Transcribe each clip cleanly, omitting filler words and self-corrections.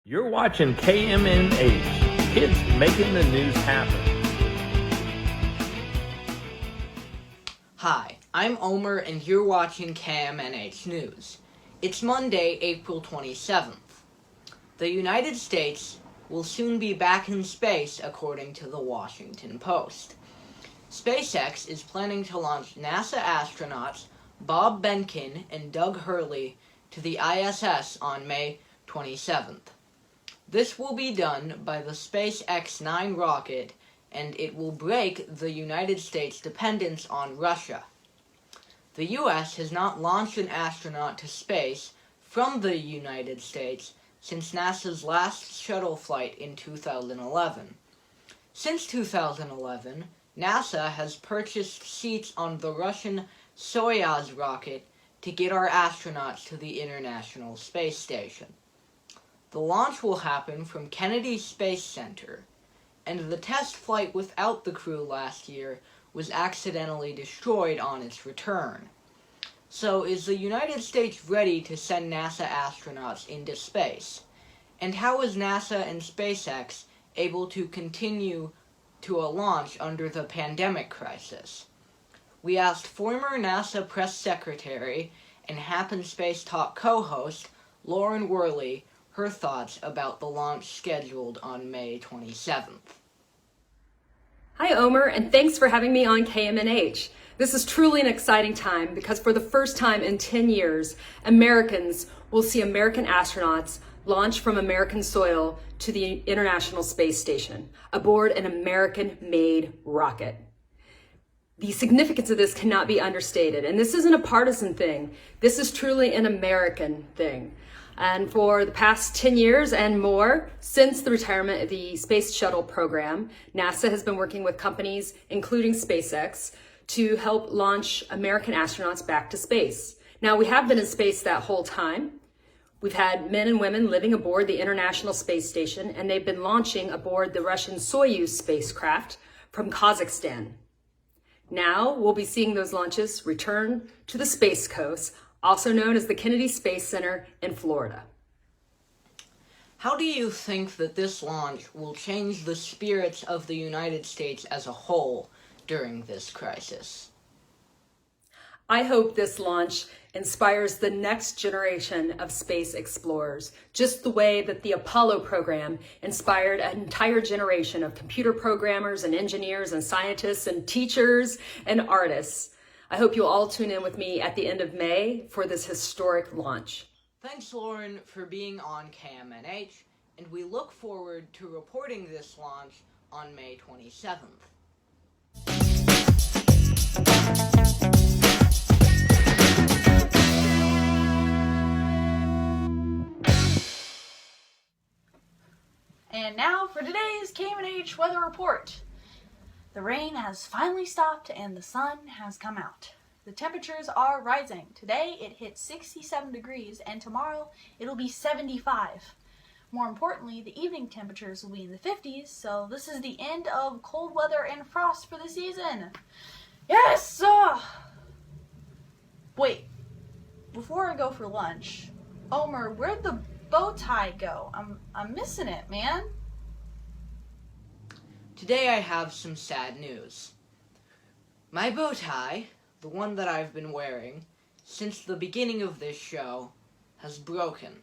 You're watching KMNH, kids making the news happen. Hi, I'm Omer and you're watching KMNH News. It's Monday, April 27th. The United States will soon be back in space, according to the Washington Post. SpaceX is planning to launch NASA astronauts Bob Behnken and Doug Hurley to the ISS on May 27th. This will be done by the SpaceX 9 rocket, and it will break the United States' dependence on Russia. The U.S. has not launched an astronaut to space from the United States since NASA's last shuttle flight in 2011. Since 2011, NASA has purchased seats on the Russian Soyuz rocket to get our astronauts to the International Space Station. The launch will happen from Kennedy Space Center, and the test flight without the crew last year was accidentally destroyed on its return. So is the United States ready to send NASA astronauts into space? And how is NASA and SpaceX able to continue to a launch under the pandemic crisis? We asked former NASA press secretary and Happen Space Talk co-host Lauren Worley her thoughts about the launch scheduled on May 27th. Hi Omer, and thanks for having me on KMNH. This is truly an exciting time because for the first time in 10 years, Americans will see American astronauts launch from American soil to the International Space Station aboard an American-made rocket. The significance of this cannot be understated, and this isn't a partisan thing. This is truly an American thing. And for the past 10 years and more, since the retirement of the Space Shuttle program, NASA has been working with companies, including SpaceX, to help launch American astronauts back to space. Now, we have been in space that whole time. We've had men and women living aboard the International Space Station, and they've been launching aboard the Russian Soyuz spacecraft from Kazakhstan. Now, we'll be seeing those launches return to the Space Coast, also known as the Kennedy Space Center in Florida. How do you think that this launch will change the spirits of the United States as a whole during this crisis? I hope this launch inspires the next generation of space explorers, just the way that the Apollo program inspired an entire generation of computer programmers and engineers and scientists and teachers and artists. I hope you'll all tune in with me at the end of May for this historic launch. Thanks, Lauren, for being on KMNH, and we look forward to reporting this launch on May 27th. And now for today's KMNH weather report. The rain has finally stopped and the sun has come out. The temperatures are rising. Today it hit 67 degrees and tomorrow it'll be 75. More importantly, the evening temperatures will be in the 50s, so this is the end of cold weather and frost for the season. Yes! Wait, before I go for lunch, Omer, where'd the bow tie go? I'm missing it, man. Today I have some sad news. My bow tie, the one that I've been wearing since the beginning of this show, has broken.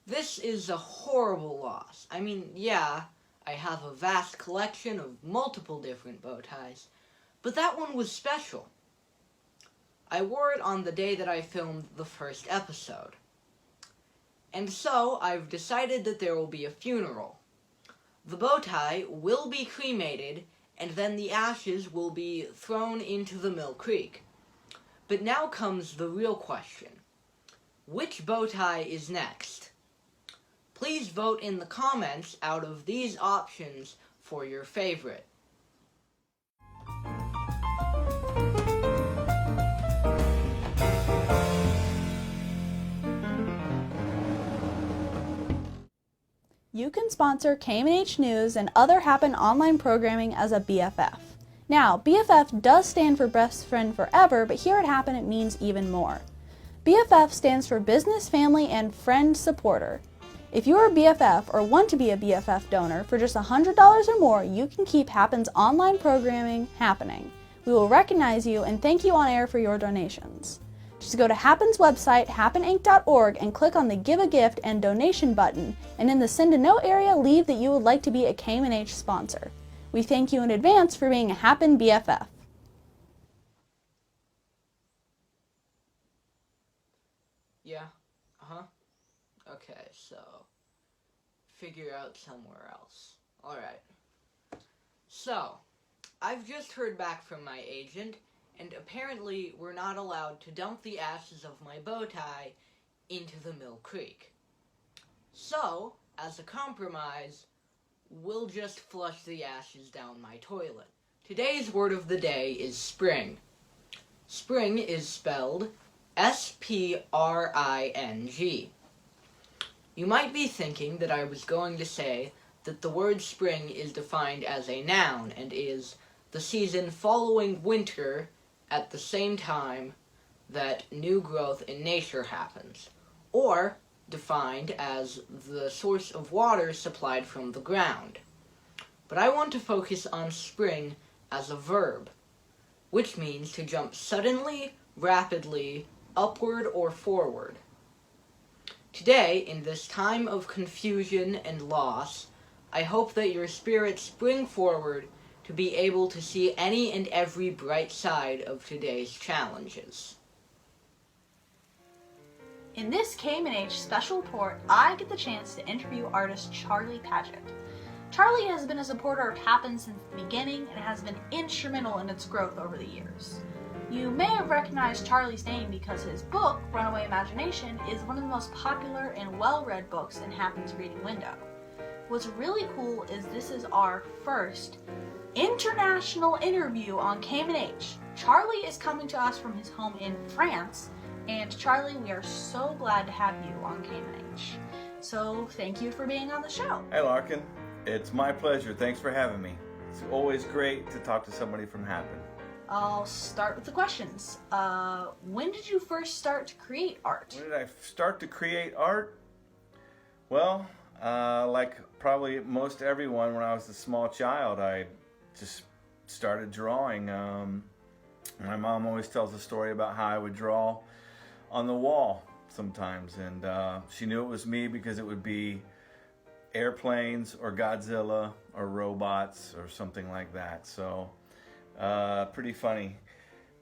This is a horrible loss. I mean, yeah, I have a vast collection of multiple different bow ties, but that one was special. I wore it on the day that I filmed the first episode. And so, I've decided that there will be a funeral. The bow tie will be cremated, and then the ashes will be thrown into the Mill Creek. But now comes the real question. Which bow tie is next? Please vote in the comments out of these options for your favorite. You can sponsor KMNH News and other Happen online programming as a BFF. Now, BFF does stand for Best Friend Forever, but here at Happen it means even more. BFF stands for Business, Family, and Friend Supporter. If you're a BFF or want to be a BFF donor, for just $100 or more, you can keep Happen's online programming happening. We will recognize you and thank you on air for your donations. Just go to Happen's website, happeninc.org, and click on the Give a Gift and Donation button, and in the Send a Note area, leave that you would like to be a KMNH sponsor. We thank you in advance for being a Happen BFF. Yeah? Okay, so figure out somewhere else. Alright. So, I've just heard back from my agent, and apparently we're not allowed to dump the ashes of my bow tie into the Mill Creek. So, as a compromise, we'll just flush the ashes down my toilet. Today's word of the day is spring. Spring is spelled S-P-R-I-N-G. You might be thinking that I was going to say that the word spring is defined as a noun and is the season following winter at the same time that new growth in nature happens, or defined as the source of water supplied from the ground. But I want to focus on spring as a verb, which means to jump suddenly, rapidly, upward or forward. Today, in this time of confusion and loss, I hope that your spirits spring forward to be able to see any and every bright side of today's challenges. In this KMNH special report, I get the chance to interview artist Charlie Padgett. Charlie has been a supporter of Happen since the beginning and has been instrumental in its growth over the years. You may have recognized Charlie's name because his book, Runaway Imagination, is one of the most popular and well-read books in Happen's reading window. What's really cool is this is our first international interview on KMNH. Charlie is coming to us from his home in France, and Charlie, we are so glad to have you on KMNH. So thank you for being on the show. Hey Larkin, it's my pleasure. Thanks for having me. It's always great to talk to somebody from Happen. I'll start with the questions. When did you first start to create art? When did I start to create art? Well, like probably most everyone, when I was a small child, I just started drawing. My mom always tells a story about how I would draw on the wall sometimes, and she knew it was me because it would be airplanes or Godzilla or robots or something like that. So pretty funny.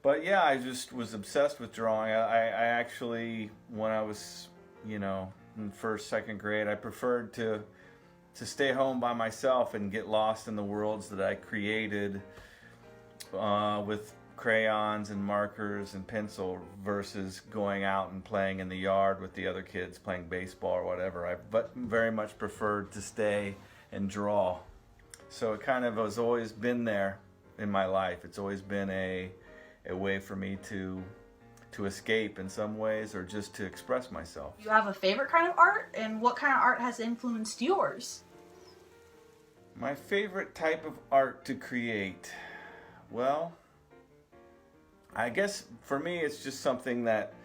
But yeah, I just was obsessed with drawing. I actually, when I was, in first, second grade, I preferred to stay home by myself and get lost in the worlds that I created with crayons and markers and pencil versus going out and playing in the yard with the other kids playing baseball or whatever. I very much preferred to stay and draw. So it kind of has always been there in my life. It's always been a way for me to escape in some ways, or just to express myself. You have a favorite kind of art, and what kind of art has influenced yours? My favorite type of art to create, well, I guess for me it's just something that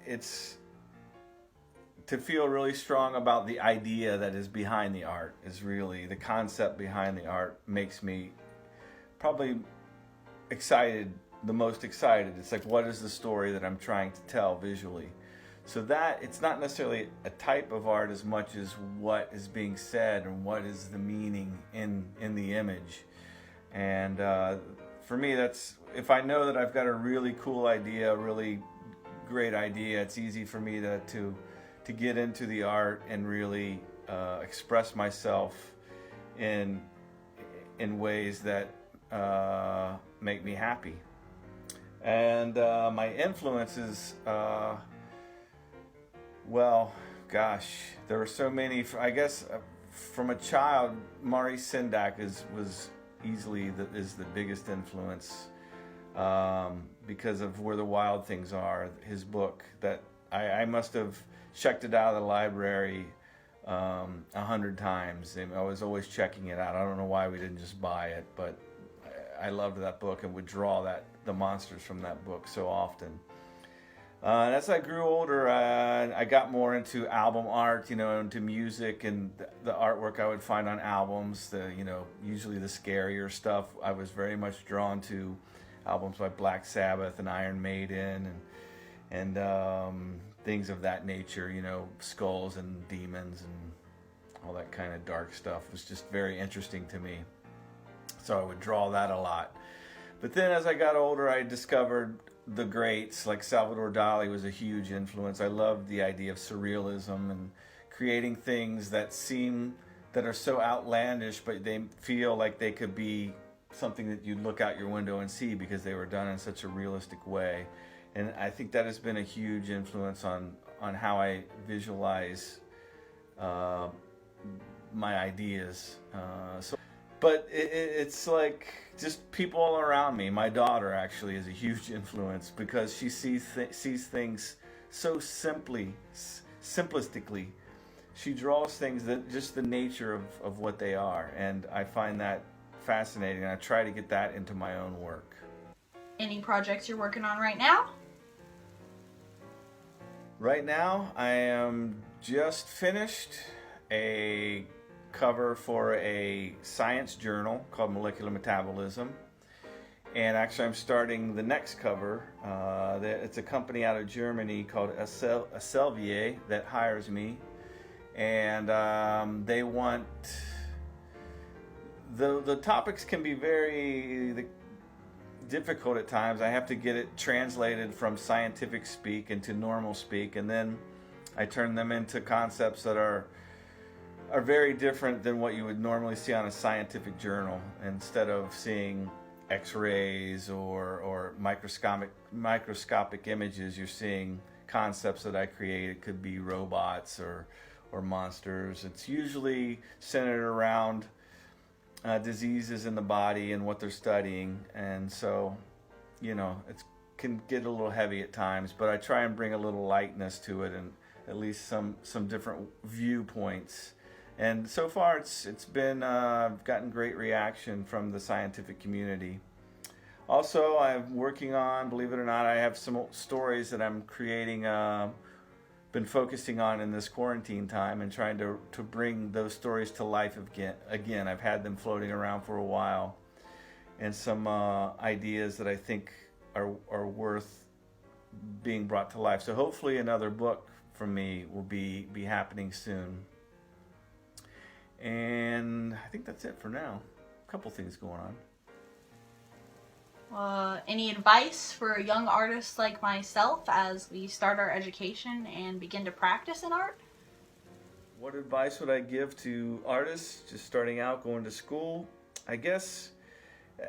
it's to feel really strong about the idea that is behind the art. Is really the concept behind the art makes me probably excited, the most excited. It's like, what is the story that I'm trying to tell visually? So that it's not necessarily a type of art as much as what is being said and what is the meaning in the image. And for me, that's, if I know that I've got a really cool idea, a really great idea, it's easy for me to get into the art and really express myself in ways that make me happy. And my influences, well, gosh, there were so many. I guess from a child, Maurice Sendak was easily the biggest influence because of Where the Wild Things Are, his book that I must have checked it out of the library 100 times. And I was always checking it out. I don't know why we didn't just buy it, but I loved that book and would draw the monsters from that book so often. And as I grew older, I got more into album art, into music and the artwork I would find on albums. Usually the scarier stuff. I was very much drawn to albums by Black Sabbath and Iron Maiden and things of that nature. Skulls and demons and all that kind of dark stuff was just very interesting to me. So I would draw that a lot. But then as I got older, I discovered the greats, like Salvador Dali was a huge influence. I loved the idea of surrealism and creating things that are so outlandish, but they feel like they could be something that you'd look out your window and see because they were done in such a realistic way. And I think that has been a huge influence on how I visualize my ideas. But it's like just people all around me. My daughter actually is a huge influence because she sees things so simplistically. She draws things that just the nature of what they are, and I find that fascinating. And I try to get that into my own work. Any projects you're working on right now? Right now, I am just finished a cover for a science journal called Molecular Metabolism, and actually I'm starting the next cover. It's a company out of Germany called Elsevier that hires me, and they want the topics can be very difficult at times. I have to get it translated from scientific speak into normal speak, and then I turn them into concepts that are very different than what you would normally see on a scientific journal. Instead of seeing x-rays or microscopic images, you're seeing concepts that I create. It could be robots or monsters. It's usually centered around diseases in the body and what they're studying, and so it can get a little heavy at times, but I try and bring a little lightness to it and at least some different viewpoints. And so far, it's been gotten great reaction from the scientific community. Also, I'm working on, believe it or not, I have some stories that I'm creating, been focusing on in this quarantine time and trying to bring those stories to life again. I've had them floating around for a while, and some ideas that I think are worth being brought to life. So hopefully another book from me will be happening soon. And I think that's it for now. A couple things going on. Any advice for young artists like myself as we start our education and begin to practice in art? What advice would I give to artists just starting out, going to school? I guess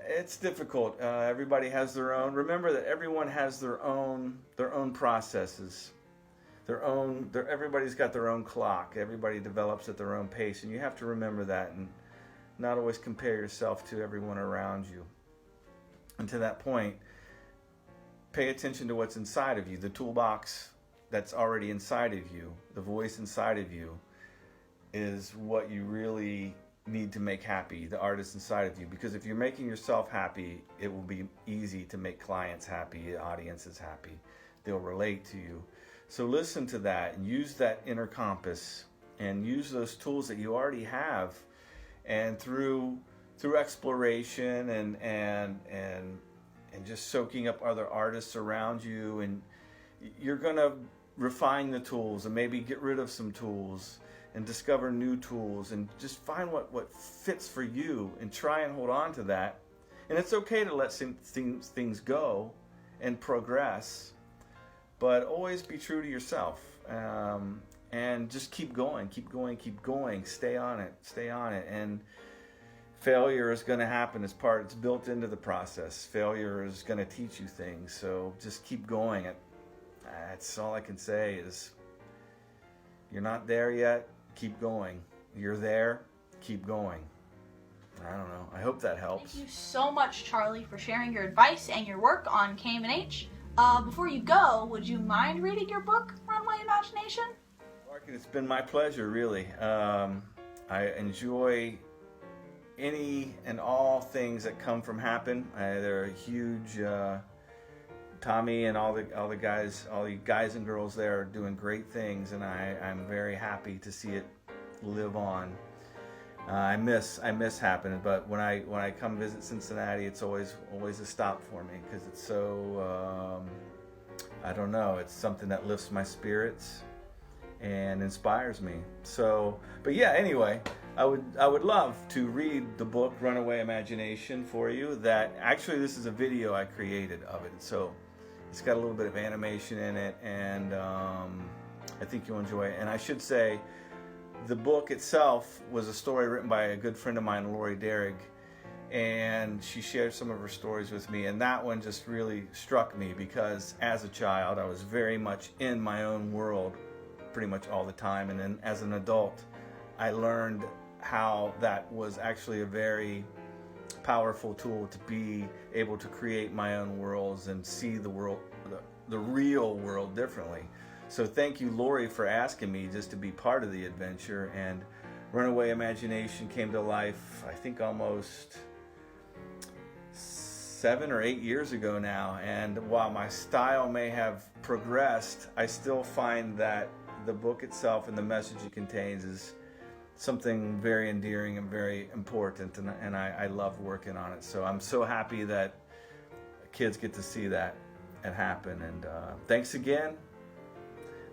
it's difficult. Everybody has their own. Remember that everyone has their own processes. Everybody's got their own clock. Everybody develops at their own pace, and you have to remember that and not always compare yourself to everyone around you. And to that point, pay attention to what's inside of you, the toolbox that's already inside of you, the voice inside of you is what you really need to make happy, the artist inside of you. Because if you're making yourself happy, it will be easy to make clients happy, audiences happy. They'll relate to you. So listen to that and use that inner compass and use those tools that you already have, and through exploration and just soaking up other artists around you, and you're gonna refine the tools and maybe get rid of some tools and discover new tools and just find what fits for you and try and hold on to that. And it's okay to let some things go and progress, but always be true to yourself, and just keep going, stay on it. And failure is going to happen it's built into the process. Failure is going to teach you things, so just keep going. That's all I can say is, you're not there yet, keep going. You're there, keep going. I don't know. I hope that helps. Thank you so much, Charlie, for sharing your advice and your work on KMNH. Before you go, would you mind reading your book, Runaway Imagination? Larkin, it's been my pleasure, really. I enjoy any and all things that come from happen. They're a huge Tommy and all the guys and girls there are doing great things, and I'm very happy to see it live on. I miss happening, but when I come visit Cincinnati, it's always a stop for me because it's so I don't know, it's something that lifts my spirits and inspires me. So, but yeah, anyway, I would love to read the book Runaway Imagination for you. That actually, this is a video I created of it, so it's got a little bit of animation in it, and I think you'll enjoy it. And I should say, the book itself was a story written by a good friend of mine, Lori Derrig, and she shared some of her stories with me, and that one just really struck me because as a child I was very much in my own world pretty much all the time, and then as an adult I learned how that was actually a very powerful tool to be able to create my own worlds and see the world, the real world, differently. So thank you, Lori, for asking me just to be part of the adventure. And Runaway Imagination came to life, I think, almost 7 or 8 years ago now. And while my style may have progressed, I still find that the book itself and the message it contains is something very endearing and very important, and I love working on it. So I'm so happy that kids get to see that and happen. And thanks again.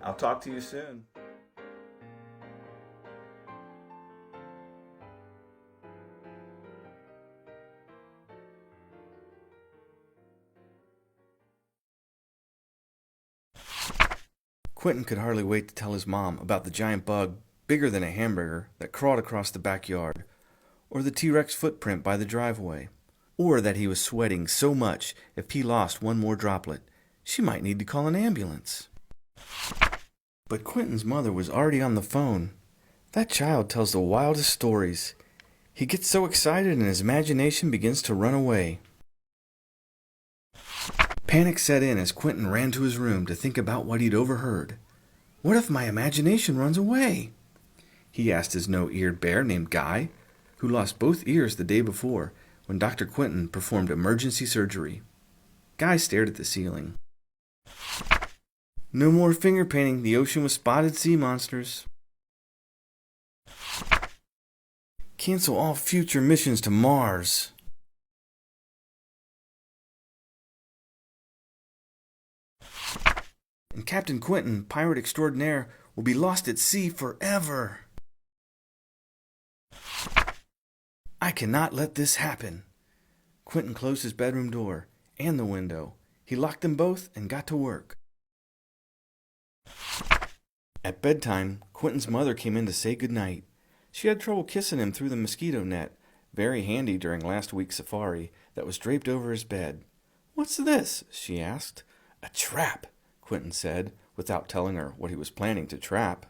I'll talk to you soon. Quentin could hardly wait to tell his mom about the giant bug bigger than a hamburger that crawled across the backyard, or the T-Rex footprint by the driveway, or that he was sweating so much if he lost one more droplet, she might need to call an ambulance. But Quentin's mother was already on the phone. That child tells the wildest stories. He gets so excited and his imagination begins to run away. Panic set in as Quentin ran to his room to think about what he'd overheard. What if my imagination runs away? He asked his no-eared bear named Guy, who lost both ears the day before when Dr. Quentin performed emergency surgery. Guy stared at the ceiling. No more finger painting the ocean with spotted sea monsters. Cancel all future missions to Mars. And Captain Quentin, pirate extraordinaire, will be lost at sea forever. I cannot let this happen. Quentin closed his bedroom door and the window. He locked them both and got to work. At bedtime, Quentin's mother came in to say goodnight. She had trouble kissing him through the mosquito net, very handy during last week's safari, that was draped over his bed. "What's this?" she asked. "A trap," Quentin said, without telling her what he was planning to trap.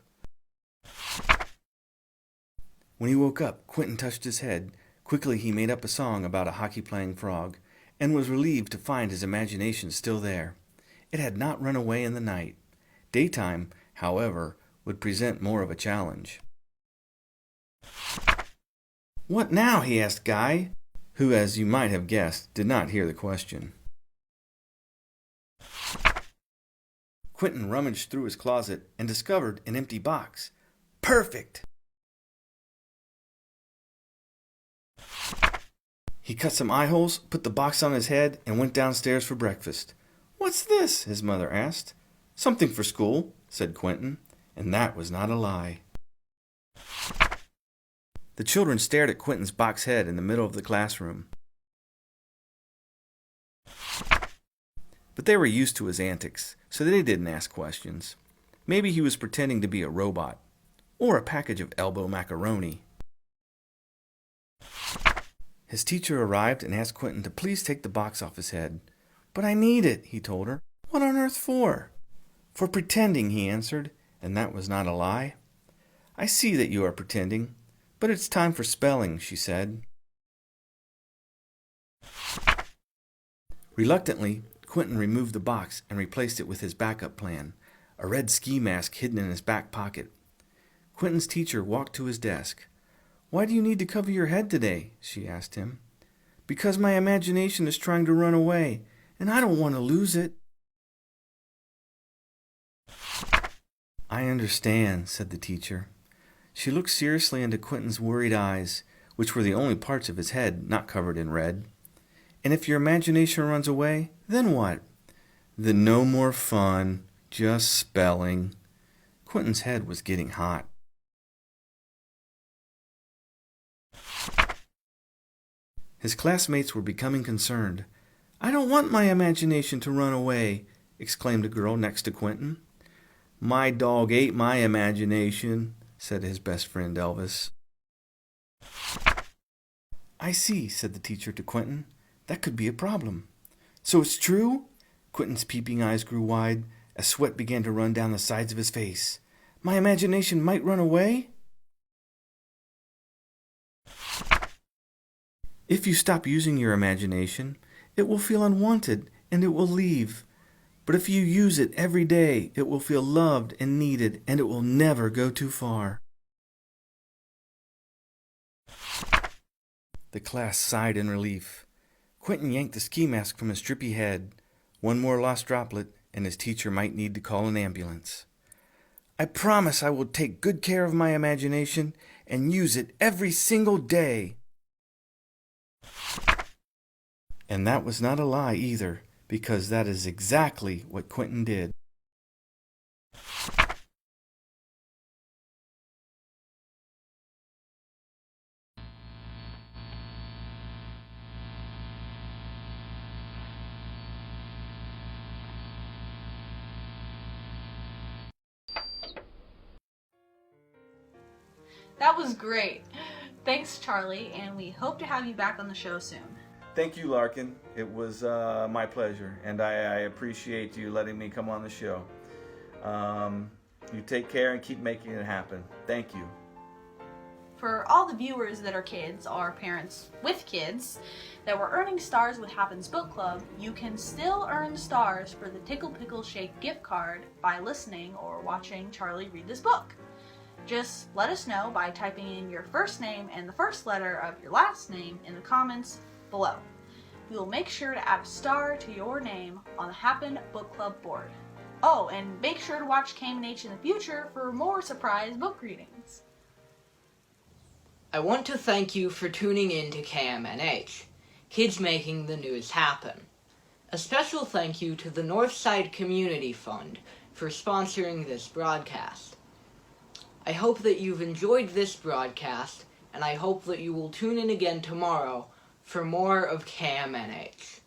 When he woke up, Quentin touched his head. Quickly he made up a song about a hockey-playing frog, and was relieved to find his imagination still there. It had not run away in the night. Daytime, however, would present more of a challenge. "What now?" he asked Guy, who, as you might have guessed, did not hear the question. Quentin rummaged through his closet and discovered an empty box. Perfect! He cut some eye holes, put the box on his head, and went downstairs for breakfast. "What's this?" his mother asked. "Something for school," said Quentin, and that was not a lie. The children stared at Quentin's box head in the middle of the classroom. But they were used to his antics, so they didn't ask questions. Maybe he was pretending to be a robot, or a package of elbow macaroni. His teacher arrived and asked Quentin to please take the box off his head. "But I need it," he told her. "What on earth for?" "For pretending," he answered, and that was not a lie. "I see that you are pretending, but it's time for spelling," she said. Reluctantly, Quentin removed the box and replaced it with his backup plan, a red ski mask hidden in his back pocket. Quentin's teacher walked to his desk. "Why do you need to cover your head today?" she asked him. "Because my imagination is trying to run away, and I don't want to lose it." I understand, said the teacher. She looked seriously into Quentin's worried eyes, which were the only parts of his head not covered in red. And if your imagination runs away, then what? Then no more fun, just spelling. Quentin's head was getting hot. His classmates were becoming concerned. I don't want my imagination to run away, exclaimed a girl next to Quentin. My dog ate my imagination, said his best friend Elvis. I see, said the teacher to Quentin. That could be a problem. So it's true? Quentin's peeping eyes grew wide as sweat began to run down the sides of his face. My imagination might run away? If you stop using your imagination, it will feel unwanted and it will leave. But if you use it every day, it will feel loved and needed and it will never go too far. The class sighed in relief. Quentin yanked the ski mask from his drippy head. One more lost droplet, and his teacher might need to call an ambulance. I promise I will take good care of my imagination and use it every single day. And that was not a lie either, because that is exactly what Quentin did. That was great. Thanks, Charlie, and we hope to have you back on the show soon. Thank you, Larkin. It was my pleasure, and I appreciate you letting me come on the show. You take care and keep making it happen. Thank you. For all the viewers that are kids or parents with kids that were earning stars with Happens Book Club, you can still earn stars for the Tickle Pickle Shake gift card by listening or watching Charlie read this book. Just let us know by typing in your first name and the first letter of your last name in the comments below. We will make sure to add a star to your name on the Happen Book Club board. Oh, and make sure to watch KMNH in the future for more surprise book readings. I want to thank you for tuning in to KMNH, Kids Making the News Happen. A special thank you to the Northside Community Fund for sponsoring this broadcast. I hope that you've enjoyed this broadcast, and I hope that you will tune in again tomorrow for more of KMNH.